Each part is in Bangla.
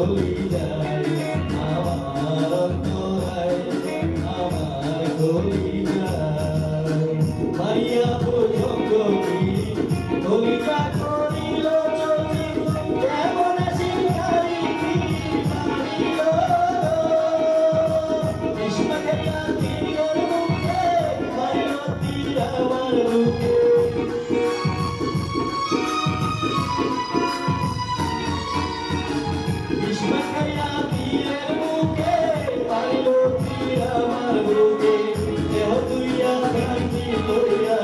কলি যায় আমার অন্তরায় আমার কলি যায় মাইয়া প্রসঙ্গ কি কলিকা করিল চলি কেমন শিকারি কি মারিল কৃষ্ণকে কাঁদির মুখে মারিল তীর আমার বুকে কৃষ্ণকায়া তীরের মুখে মারিল তীর আমার বুকে দেহ তুইয়া শান্তি লইয়া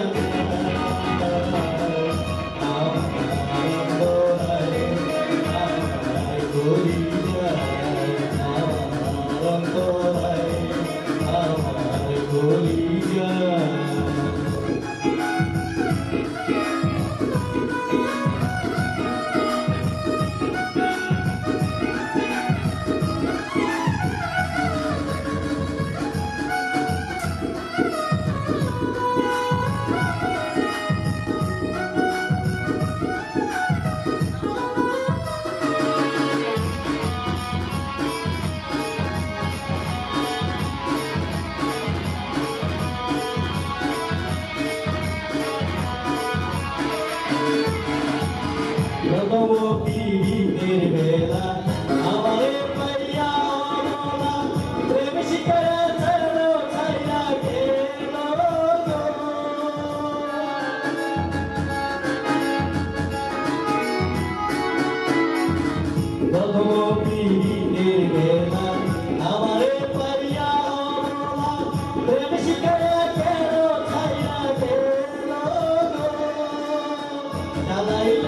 পীড়িতের বেলা আমারে পাইয়া অমলা প্রেম শিকারা চলো ছাইয়া গেল প্রথম পীড়িতের বেলা আমারে পাইয়া অমলা প্রেম শিকারা চলো ছাইয়া গেল জ্বালাইল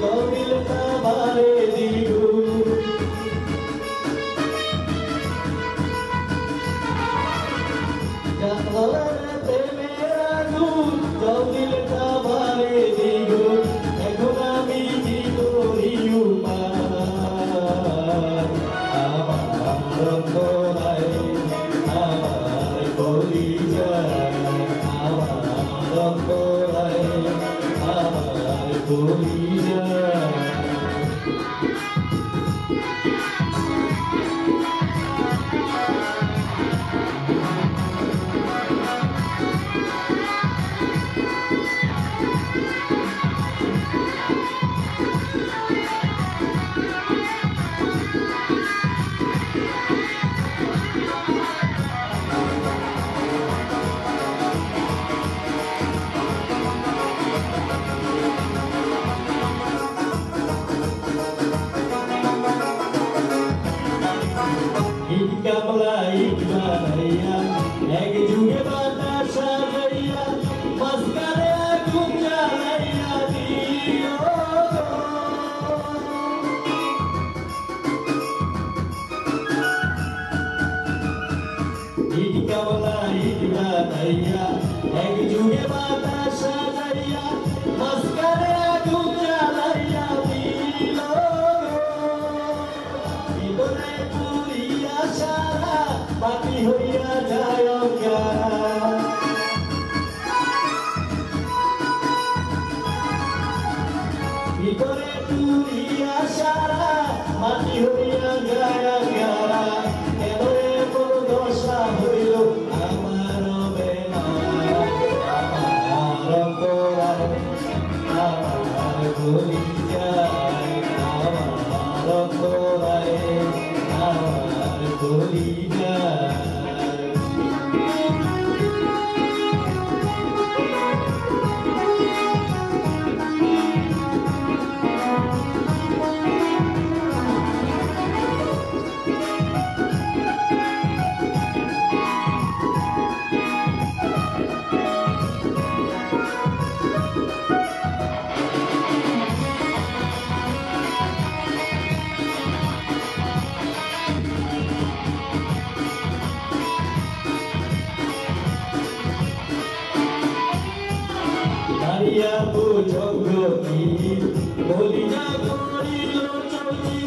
কবিল তাবারে দিগু জালালে প্রেমেরা গুণ কবিল তাবারে দিগু এখন আমি কি করি উপায় আমার অন্তরায় আমার কলি যায় আমার অন্তরায় আমার কলি কামলা ইকবালাইয়া এক যুগে বাতাস সাজাইয়া মাঝখানে আগুন জ্বালাইয়া দিও কামলা ইকবালাইয়া এক যুগে বাতাস সাজাইয়া মাঝখানে আগুন জ্বালাইয়া দিল ভিতরে পুরিয়া সারা বাতি হইয়া যায় ভিতরে পুরিয়া সারা বাতি হইয়া যায় কেবলে বড় দশা হইল আমার বেলা আমার অন্তরায় আমার গলি যায় আমার অন্তরায় আমার গলি যায় দাঁড়িয়া বুঝো গতি বলি না করিল চলি